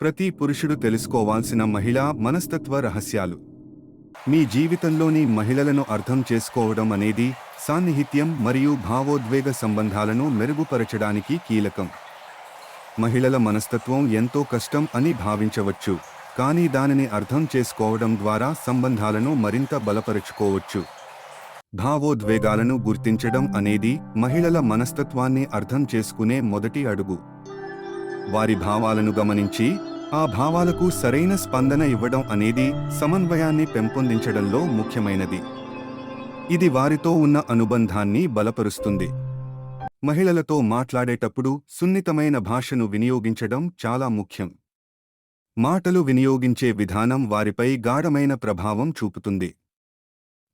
ప్రతి పురుషుడు తెలుసుకోవాల్సిన మహిళా మనస్తత్వ రహస్యాలు. మీ జీవితంలోని మహిళలను అర్థం చేసుకోవడం అనేది సాన్నిహిత్యం మరియు భావోద్వేగ సంబంధాలను మెరుగుపరచడానికి కీలకం. మహిళల మనస్తత్వం ఎంతో కష్టం అని భావించవచ్చు, కానీ దానిని అర్థం చేసుకోవడం ద్వారా సంబంధాలను మరింత బలపరుచుకోవచ్చు. భావోద్వేగాలను గుర్తించడం అనేది మహిళల మనస్తత్వాన్ని అర్థం చేసుకునే మొదటి అడుగు. వారి భావాలను గమనించి ఆ భావాలకు సరైన స్పందన ఇవ్వడం అనేది సమన్వయాన్ని పెంపొందించడంలో ముఖ్యమైనది. ఇది వారితో ఉన్న అనుబంధాన్ని బలపరుస్తుంది. మహిళలతో మాట్లాడేటప్పుడు సున్నితమైన భాషను వినియోగించడం చాలా ముఖ్యం. మాటలు వినియోగించే విధానం వారిపై గాఢమైన ప్రభావం చూపుతుంది.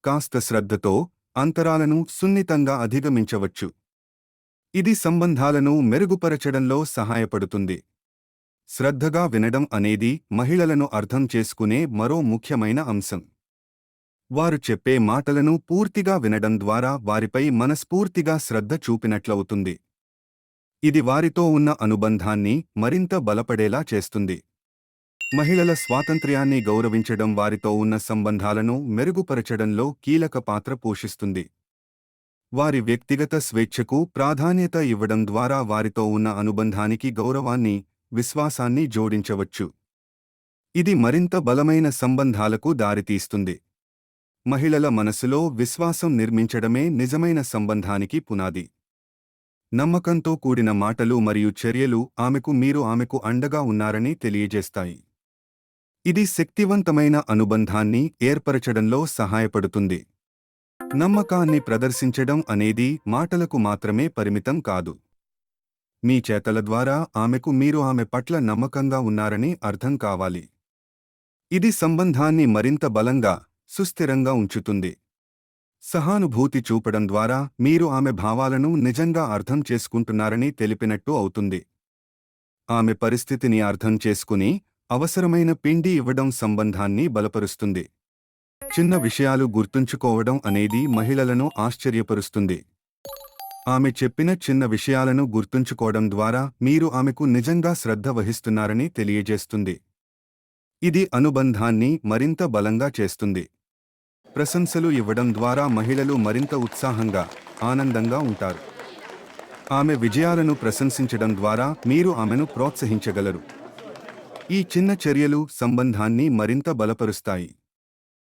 కాస్త శ్రద్ధతో అంతరాలను సున్నితంగా అధిగమించవచ్చు. ఇది సంబంధాలను మెరుగుపరచడంలో సహాయపడుతుంది. శ్రద్ధగా వినడం అనేది మహిళలను అర్థం చేసుకునే మరో ముఖ్యమైన అంశం. వారు చెప్పే మాటలను పూర్తిగా వినడం ద్వారా వారిపై మనస్ఫూర్తిగా శ్రద్ధ చూపినట్లవుతుంది. ఇది వారితో ఉన్న అనుబంధాన్ని మరింత బలపడేలా చేస్తుంది. మహిళల స్వాతంత్ర్యాన్ని గౌరవించడం వారితో ఉన్న సంబంధాలను మెరుగుపరచడంలో కీలక పాత్ర పోషిస్తుంది. వారి వ్యక్తిగత స్వేచ్ఛకు ప్రాధాన్యత ఇవ్వడం ద్వారా వారితో ఉన్న అనుబంధానికి గౌరవాన్ని, విశ్వాసాన్ని జోడించవచ్చు. ఇది మరింత బలమైన సంబంధాలకు దారితీస్తుంది. మహిళల మనసులో విశ్వాసం నిర్మించడమే నిజమైన సంబంధానికి పునాది. నమ్మకంతో కూడిన మాటలు మరియు చర్యలు ఆమెకు అండగా ఉన్నారని తెలియజేస్తాయి. ఇది శక్తివంతమైన అనుబంధాన్ని ఏర్పరచడంలో సహాయపడుతుంది. నమ్మకాన్ని ప్రదర్శించడం అనేది మాటలకు మాత్రమే పరిమితం కాదు. మీ చేతల ద్వారా మీరు ఆమె పట్ల నమ్మకంగా ఉన్నారని అర్థం కావాలి. ఇది సంబంధాన్ని మరింత బలంగా, సుస్థిరంగా ఉంచుతుంది. సహానుభూతి చూపడం ద్వారా మీరు ఆమె భావాలను నిజంగా అర్థం చేసుకుంటున్నారని తెలిపినట్టు అవుతుంది. ఆమె పరిస్థితిని అర్థం చేసుకుని అవసరమైన పిండి ఇవ్వడం సంబంధాన్ని బలపరుస్తుంది. చిన్న విషయాలు గుర్తుంచుకోవడం అనేది మహిళలను ఆశ్చర్యపరుస్తుంది. ఆమె చెప్పిన చిన్న విషయాలను గుర్తుంచుకోవడం ద్వారా మీరు ఆమెకు నిజంగా శ్రద్ధ వహిస్తున్నారని తెలియజేస్తుంది. ఇది అనుబంధాన్ని మరింత బలంగా చేస్తుంది. ప్రశంసలు ఇవ్వడం ద్వారా మహిళలు మరింత ఉత్సాహంగా, ఆనందంగా ఉంటారు. ఆమె విజయాలను ప్రశంసించడం ద్వారా మీరు ఆమెను ప్రోత్సహించగలరు. ఈ చిన్న చర్యలు సంబంధాన్ని మరింత బలపరుస్తాయి.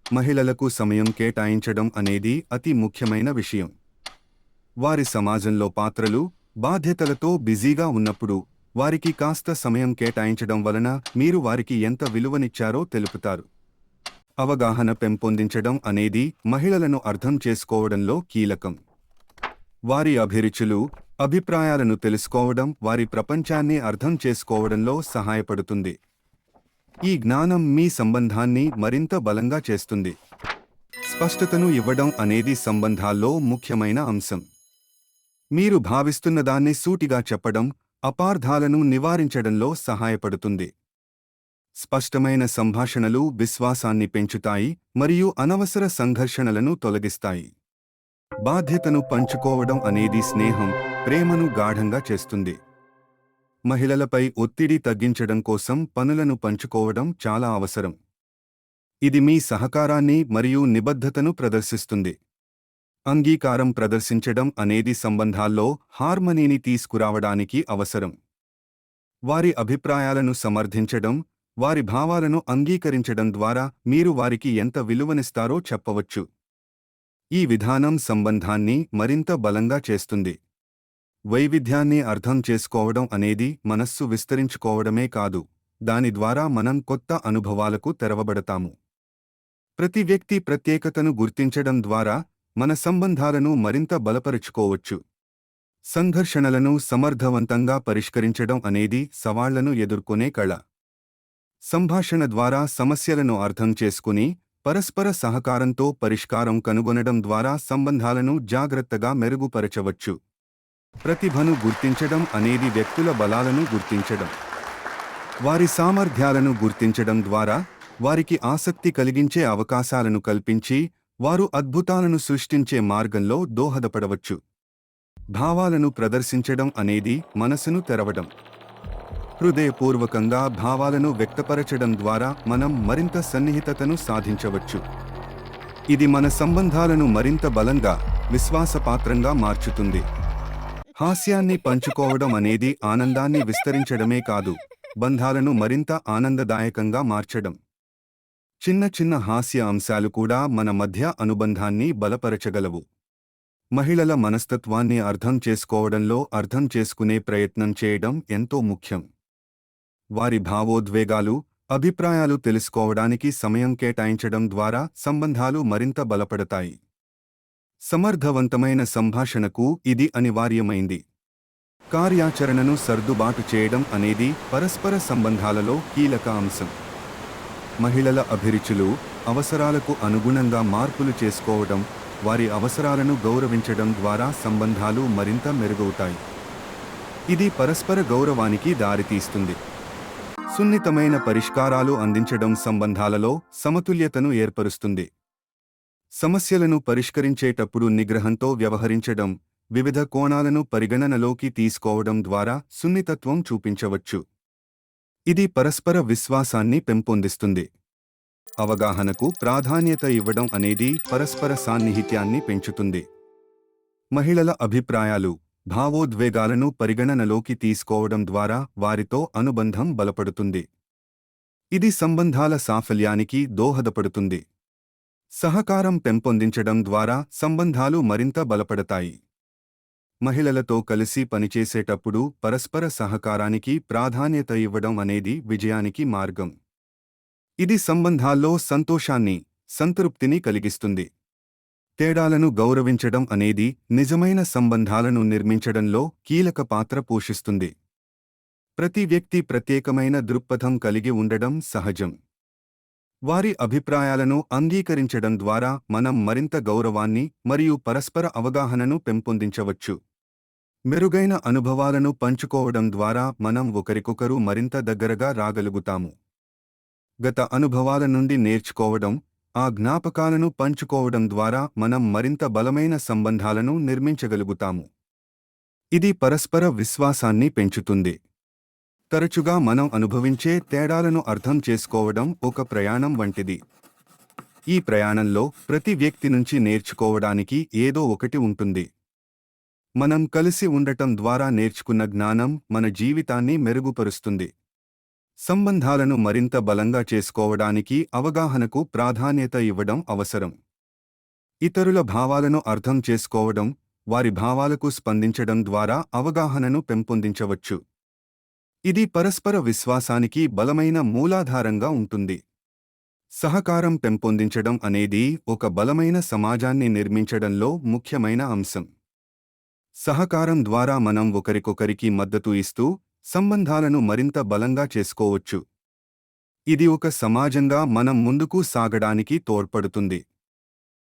మహిళలకు సమయం కేటాయించడం అనేది అతి ముఖ్యమైన విషయం. వారి సమాజంలో పాత్రలు, బాధ్యతలతో బిజీగా ఉన్నప్పుడు వారికి కాస్త సమయం కేటాయించడం వలన మీరు వారికి ఎంత విలువనిచ్చారో తెలుపుతారు. అవగాహన పెంపొందించడం అనేది మహిళలను అర్థం చేసుకోవడంలో కీలకం. వారి అభిరుచులు, అభిప్రాయాలను తెలుసుకోవడం వారి ప్రపంచాన్ని అర్థం చేసుకోవడంలో సహాయపడుతుంది. ఈ జ్ఞానం మీ సంబంధాన్ని మరింత బలంగా చేస్తుంది. స్పష్టతను ఇవ్వడం అనేది సంబంధాల్లో ముఖ్యమైన అంశం. మీరు భావిస్తున్నదాన్ని సూటిగా చెప్పడం అపార్థాలను నివారించడంలో సహాయపడుతుంది. స్పష్టమైన సంభాషణలు విశ్వాసాన్ని పెంచుతాయి మరియు అనవసర సంఘర్షణలను తొలగిస్తాయి. బాధ్యతను పంచుకోవడం అనేది స్నేహం, ప్రేమను గాఢంగా చేస్తుంది. మహిళలపై ఒత్తిడి తగ్గించడం కోసం పనులను పంచుకోవడం చాలా అవసరం. ఇది మీ సహకారాన్ని మరియు నిబద్ధతను ప్రదర్శిస్తుంది. అంగీకారం ప్రదర్శించడం అనేది సంబంధాల్లో హార్మనీని తీసుకురావడానికి అవసరం. వారి అభిప్రాయాలను సమర్థించడం, వారి భావాలను అంగీకరించడం ద్వారా మీరు వారికి ఎంత విలువనిస్తారో చెప్పవచ్చు. ఈ విధానం సంబంధాన్ని మరింత బలంగా చేస్తుంది. వైవిధ్యాన్ని అర్థం చేసుకోవడం అనేది మనస్సు విస్తరించుకోవడమే కాదు, దాని ద్వారా మనం కొత్త అనుభవాలకు తెరవబడతాము. ప్రతి వ్యక్తి ప్రత్యేకతను గుర్తించడం ద్వారా మన సంబంధాలను మరింత బలపరుచుకోవచ్చు. సంఘర్షణలను సమర్థవంతంగా పరిష్కరించడం అనేది సవాళ్లను ఎదుర్కొనే కళ. సంభాషణ ద్వారా సమస్యలను అర్థం చేసుకుని పరస్పర సహకారంతో పరిష్కారం కనుగొనడం ద్వారా సంబంధాలను జాగ్రత్తగా మెరుగుపరచవచ్చు. ప్రతిభను గుర్తించడం అనేది వ్యక్తుల బలాలను గుర్తించడం. వారి సామర్థ్యాలను గుర్తించడం ద్వారా వారికి ఆసక్తి కలిగించే అవకాశాలను కల్పించి వారు అద్భుతాలను సృష్టించే మార్గంలో దోహదపడవచ్చు. భావాలను ప్రదర్శించడం అనేది మనసును తెరవడం. హృదయపూర్వకంగా భావాలను వ్యక్తపరచడం ద్వారా మనం మరింత సన్నిహితతను సాధించవచ్చు. ఇది మన సంబంధాలను మరింత బలంగా, విశ్వాసపాత్రంగా మార్చుతుంది. హాస్యాన్ని పంచుకోవడం అనేది ఆనందాన్ని విస్తరించడమే కాదు, బంధాలను మరింత ఆనందదాయకంగా మార్చడం. చిన్న చిన్న హాస్య అంశాలు కూడా మన మధ్య అనుబంధాన్ని బలపరచగలవు. మహిళల మనస్తత్వాన్ని అర్థం చేసుకోవడంలో అర్థం చేసుకునే ప్రయత్నం చేయడం ఎంతో ముఖ్యం. వారి భావోద్వేగాలు, అభిప్రాయాలు తెలుసుకోవడానికి సమయం కేటాయించడం ద్వారా సంబంధాలు మరింత బలపడతాయి. సమర్థవంతమైన సంభాషణకు ఇది అనివార్యమైంది. కార్యాచరణను సర్దుబాటు చేయడం అనేది పరస్పర సంబంధాలలో కీలక అంశం. మహిళల అభిరుచులు, అవసరాలకు అనుగుణంగా మార్పులు చేసుకోవడం, వారి అవసరాలను గౌరవించడం ద్వారా సంబంధాలు మరింత మెరుగవుతాయి. ఇది పరస్పర గౌరవానికి దారితీస్తుంది. సున్నితమైన పరిష్కారాలు అందించడం సంబంధాలలో సమతుల్యతను ఏర్పరుస్తుంది. సమస్యలను పరిష్కరించేటప్పుడు నిగ్రహంతో వ్యవహరించడం, వివిధ కోణాలను పరిగణనలోకి తీసుకోవడం ద్వారా సున్నితత్వం చూపించవచ్చు. ఇది పరస్పర విశ్వాసాన్ని పెంపొందిస్తుంది. అవగాహనకు ప్రాధాన్యత ఇవ్వడం అనేది పరస్పర సాన్నిహిత్యాన్ని పెంచుతుంది. మహిళల అభిప్రాయాలు, భావోద్వేగాలను పరిగణనలోకి తీసుకోవడం ద్వారా వారితో అనుబంధం బలపడుతుంది. ఇది సంబంధాల సాఫల్యానికి దోహదపడుతుంది. సహకారం పెంపొందించడం ద్వారా సంబంధాలు మరింత బలపడతాయి. మహిళలతో కలిసి పనిచేసేటప్పుడు పరస్పర సహకారానికి ప్రాధాన్యత ఇవ్వడం అనేది విజయానికి మార్గం. ఇది సంబంధాల్లో సంతోషాన్ని, సంతృప్తిని కలిగిస్తుంది. తేడాలను గౌరవించడం అనేది నిజమైన సంబంధాలను నిర్మించడంలో కీలక పాత్ర పోషిస్తుంది. ప్రతి వ్యక్తి ప్రత్యేకమైన దృక్పథం కలిగి ఉండడం సహజం. వారి అభిప్రాయాలను అంగీకరించడం ద్వారా మనం మరింత గౌరవాన్ని మరియు పరస్పర అవగాహనను పెంపొందించవచ్చు. మెరుగైన అనుభవాలను పంచుకోవడం ద్వారా మనం ఒకరికొకరు మరింత దగ్గరగా రాగలుగుతాము. గత అనుభవాల నుండి నేర్చుకోవడం, ఆ జ్ఞాపకాలను పంచుకోవడం ద్వారా మనం మరింత బలమైన సంబంధాలను నిర్మించగలుగుతాము. ఇది పరస్పర విశ్వాసాన్ని పెంచుతుంది. తరచుగా మనం అనుభవించే తేడాలను అర్థం చేసుకోవడం ఒక ప్రయాణం వంటిది. ఈ ప్రయాణంలో ప్రతి వ్యక్తి నుంచి నేర్చుకోవడానికి ఏదో ఒకటి ఉంటుంది. మనం కలిసి ఉండటం ద్వారా నేర్చుకున్న జ్ఞానం మన జీవితాన్ని మెరుగుపరుస్తుంది. సంబంధాలను మరింత బలంగా చేసుకోవడానికి అవగాహనకు ప్రాధాన్యత ఇవ్వడం అవసరం. ఇతరుల భావాలను అర్థం చేసుకోవడం, వారి భావాలకు స్పందించడం ద్వారా అవగాహనను పెంపొందించవచ్చు. ఇది పరస్పర విశ్వాసానికి బలమైన మూలాధారంగా ఉంటుంది. సహకారం పెంపొందించడం అనేది ఒక బలమైన సమాజాన్ని నిర్మించడంలో ముఖ్యమైన అంశం. సహకారం ద్వారా మనం ఒకరికొకరికి మద్దతు ఇస్తూ సంబంధాలను మరింత బలంగా చేసుకోవచ్చు. ఇది ఒక సమాజంగా మనం ముందుకు సాగడానికి తోడ్పడుతుంది.